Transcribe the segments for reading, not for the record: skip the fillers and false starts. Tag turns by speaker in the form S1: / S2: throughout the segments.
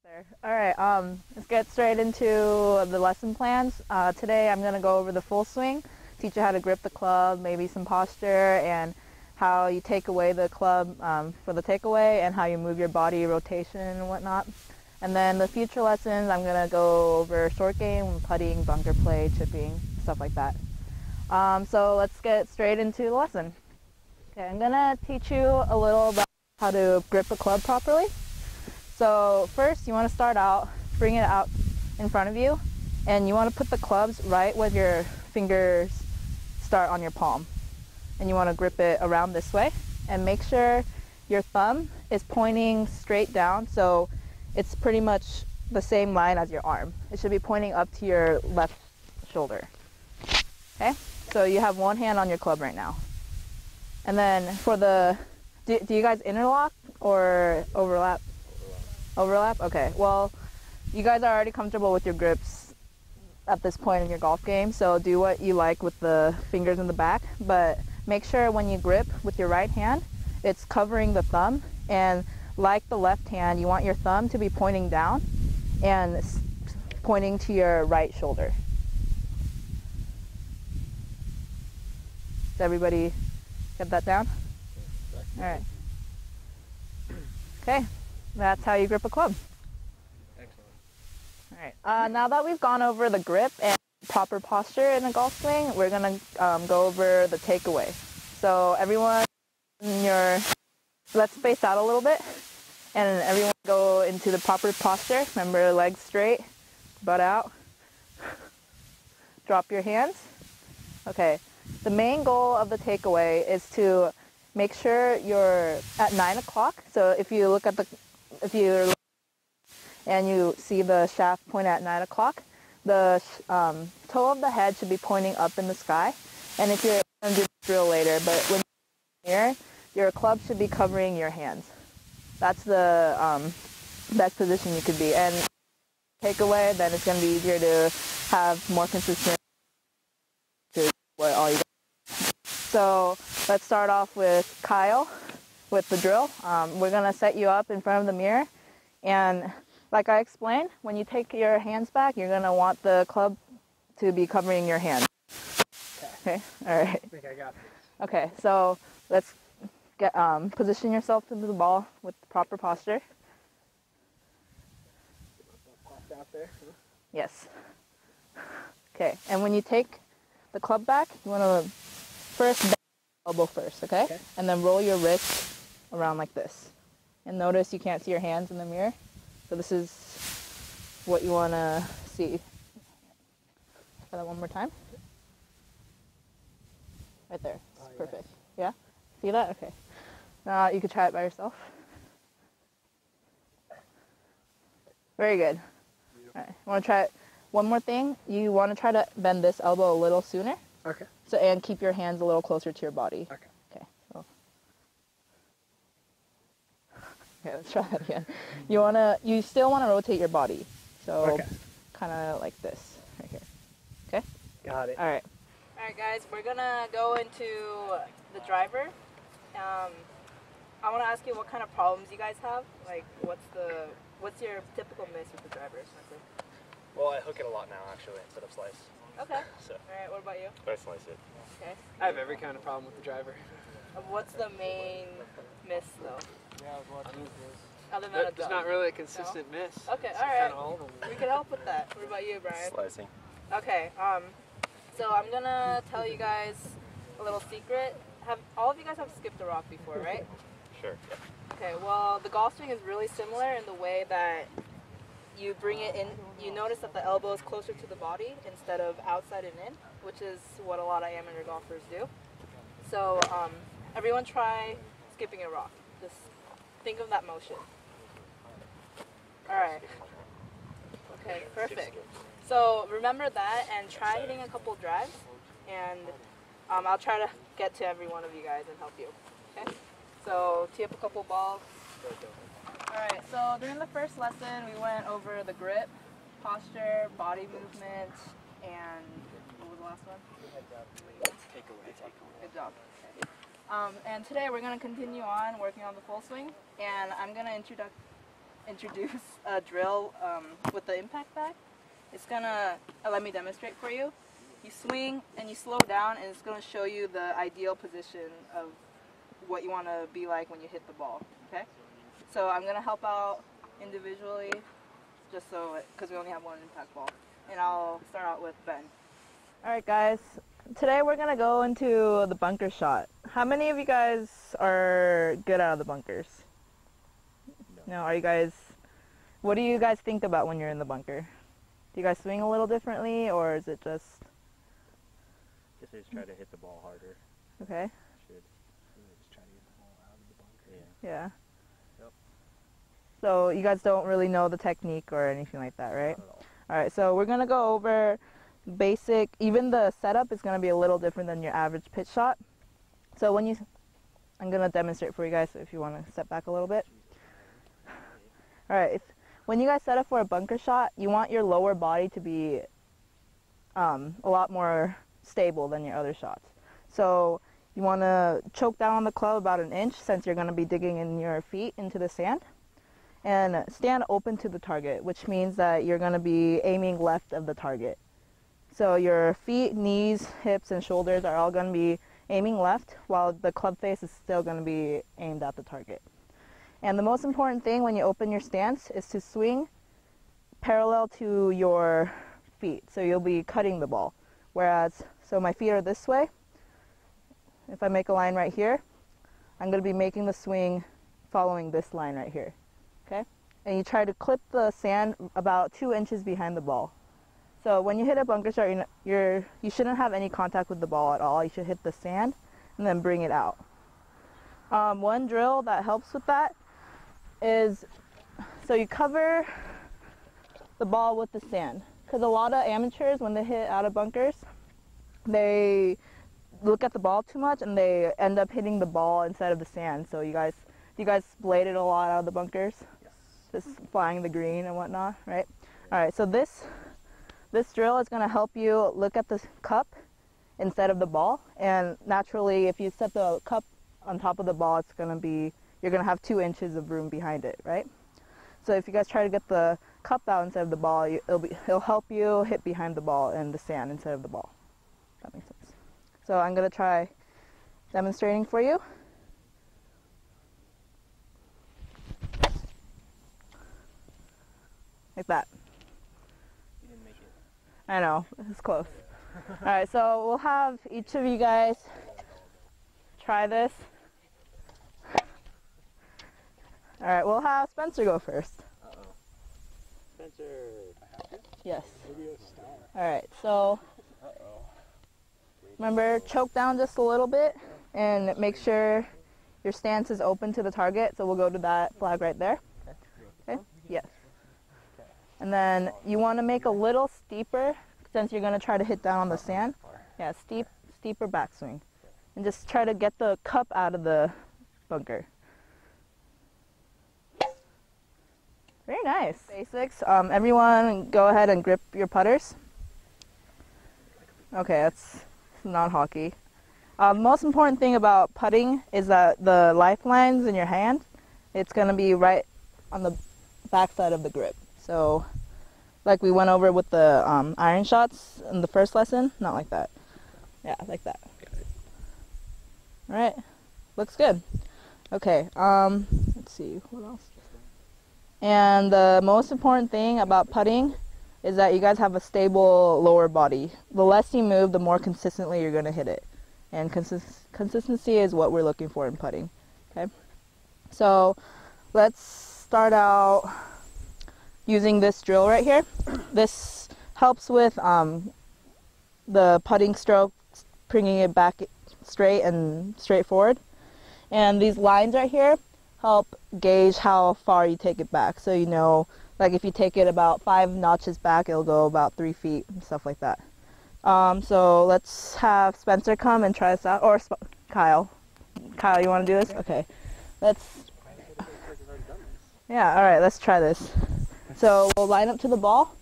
S1: There. All right, let's get straight into the lesson plans. Today I'm going to go over the full swing, teach you how to grip the club, maybe some posture, and how you take away the club for the takeaway, and how you move your body, rotation, and whatnot. And then the future lessons, I'm going to go over short game, putting, bunker play, chipping, stuff like that. So let's get straight into the lesson. Okay, I'm going to teach you a little about how to grip a club properly. So first you want to start out, bring it out in front of you, and you want to put the clubs right where your fingers start on your palm. And you want to grip it around this way, and make sure your thumb is pointing straight down, so it's pretty much the same line as your arm. It should be pointing up to your left shoulder. Okay, so you have one hand on your club right now. And then for the, do you guys interlock or overlap? Overlap? Okay, well, you guys are already comfortable with your grips at this point in your golf game, so do what you like with the fingers in the back, but make sure when you grip with your right hand, it's covering the thumb, and like the left hand, you want your thumb to be pointing down and pointing to your right shoulder. Does everybody get that down? All right. Okay. That's how you grip a club.
S2: Excellent.
S1: All right. Now that we've gone over the grip and proper posture in a golf swing, we're going to go over the takeaway. So everyone, let's space out a little bit, and everyone go into the proper posture. Remember, legs straight, butt out. Drop your hands. Okay. The main goal of the takeaway is to make sure you're at 9 o'clock. So if you look at and you see the shaft point at 9 o'clock, the toe of the head should be pointing up in the sky. And if you're going to do this drill later, but when you're here, your club should be covering your hands. That's the best position you could be. And takeaway, then it's going to be easier to have more consistent to what all you got. So let's start off with Kyle with the drill. We're going to set you up in front of the mirror, and like I explained, when you take your hands back, you're going to want the club to be covering your hand. Okay, all right.
S2: I think I got this.
S1: Okay, so let's get position yourself into the ball with the proper posture.
S2: Popped out there. Huh?
S1: Yes. Okay, and when you take the club back, you want to first bend your elbow first, okay? And then roll your wrist around like this. And notice you can't see your hands in the mirror. So this is what you want to see. Try that one more time. Right there. It's perfect. Yeah? See that? Okay. Now you could try it by yourself. Very good. All right. Want to try it? One more thing. You want to try to bend this elbow a little sooner.
S2: Okay.
S1: So, and keep your hands a little closer to your body.
S2: Okay.
S1: Okay. So. Okay, let's try that again. You still want to rotate your body. So, kind of like this, right here. Okay?
S2: Got it.
S1: All right. All right, guys, we're going to go into the driver. I want to ask you what kind of problems you guys have. Like, what's your typical miss with the driver, Spencer?
S3: Well, I hook it a lot now, actually, instead of slice.
S1: Okay.
S3: So.
S1: All right, what about you?
S3: I slice it.
S1: Okay.
S2: I have every kind of problem with the driver.
S1: What's the main miss, though? Other than
S2: There's not really a consistent miss.
S1: Okay,
S2: It's
S1: all right.
S2: kind of all of them.
S1: We can help with that. What about you, Brian?
S3: Slicing.
S1: Okay, so I'm gonna tell you guys a little secret. All of you guys have skipped a rock before, right?
S3: Sure.
S1: Okay, well, the golf swing is really similar in the way that you bring it in, you notice that the elbow is closer to the body instead of outside and in, which is what a lot of amateur golfers do. So everyone try skipping a rock. Just think of that motion. All right. Okay, perfect. So remember that and try hitting a couple drives, and I'll try to get to every one of you guys and help you. Okay? So tee up a couple balls. Alright, so during the first lesson we went over the grip, posture, body movement, and what was the last one?
S2: Takeaway.
S1: Good job. Okay. And today we're going to continue on working on the full swing, and I'm going to introduce a drill with the impact bag. It's gonna let me demonstrate for you. You swing and you slow down, and it's gonna show you the ideal position of what you want to be like when you hit the ball. Okay? So I'm gonna help out individually, just so because we only have one impact ball, and I'll start out with Ben. All right, guys. Today we're gonna go into the bunker shot. How many of you guys are good out of the bunkers? No. Are you guys? What do you guys think about when you're in the bunker? Do you guys swing a little differently, or is it just?
S3: I guess I just try to hit the ball harder.
S1: Okay.
S3: Should.
S2: Just try to get the ball out of the bunker.
S1: Yeah.
S3: Yep.
S1: So you guys don't really know the technique or anything like that, right?
S3: Not at all.
S1: All right. So we're gonna go over basic. Even the setup is gonna be a little different than your average pitch shot. So when you, I'm gonna demonstrate for you guys. If you want to step back a little bit. All right. When you guys set up for a bunker shot, you want your lower body to be a lot more stable than your other shots. So you want to choke down on the club about an inch, since you're going to be digging in your feet into the sand, and stand open to the target, which means that you're going to be aiming left of the target. So your feet, knees, hips, and shoulders are all going to be aiming left, while the club face is still going to be aimed at the target. And the most important thing when you open your stance is to swing parallel to your feet. So you'll be cutting the ball. Whereas, so my feet are this way. If I make a line right here, I'm going to be making the swing following this line right here. Okay? And you try to clip the sand about 2 inches behind the ball. So when you hit a bunker shot, you shouldn't have any contact with the ball at all. You should hit the sand and then bring it out. One drill that helps with that is, so you cover the ball with the sand, because a lot of amateurs, when they hit out of bunkers, they look at the ball too much and they end up hitting the ball instead of the sand. So you guys bladed a lot out of the bunkers?
S3: Yes.
S1: Just flying the green and whatnot, right? All right, so this drill is going to help you look at the cup instead of the ball, and naturally if you set the cup on top of the ball, it's going to be, you're going to have 2 inches of room behind it, right? So if you guys try to get the cup out instead of the ball, it'll help you hit behind the ball and the sand instead of the ball. That makes sense. So I'm going to try demonstrating for you. Like that.
S3: You didn't make it.
S1: I know, it's close. All right, so we'll have each of you guys try this. All right, we'll have Spencer go first.
S3: Uh-oh. Spencer. I have to?
S1: Yes.
S2: Video star.
S1: All right, so
S3: Uh-oh.
S1: remember, choke down just a little bit and make sure your stance is open to the target. So we'll go to that flag right there. Okay? Yes. And then you want to make a little steeper, since you're going to try to hit down on the sand. Yeah, steeper backswing. And just try to get the cup out of the bunker. Very nice. Basics. Everyone go ahead and grip your putters. Okay, that's not hockey. Most important thing about putting is that the lifelines in your hand, it's going to be right on the back side of the grip. So like we went over with the iron shots in the first lesson, not like that. Yeah, like that. All right, looks good. Okay, let's see, what else? And the most important thing about putting is that you guys have a stable lower body. The less you move, the more consistently you're going to hit it. And consistency is what we're looking for in putting. Okay, so let's start out using this drill right here. This helps with the putting stroke, bringing it back straight and straightforward. And these lines right here help gauge how far you take it back. So you know, like if you take it about 5 notches back, it'll go about 3 feet and stuff like that. So let's have Spencer come and try this out, or Kyle. Kyle, you want to do this? Okay. Let's. Yeah. All right. Let's try this. So we'll line up to the ball,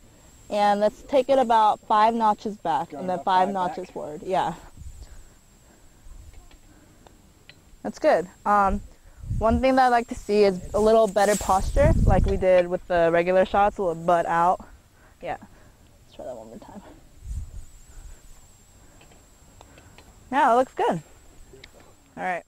S1: and let's take it about 5 notches back, and then 5 notches forward. Yeah. That's good. One thing that I like to see is a little better posture, like we did with the regular shots, a little butt out. Yeah. Let's try that one more time. Yeah, it looks good. All right.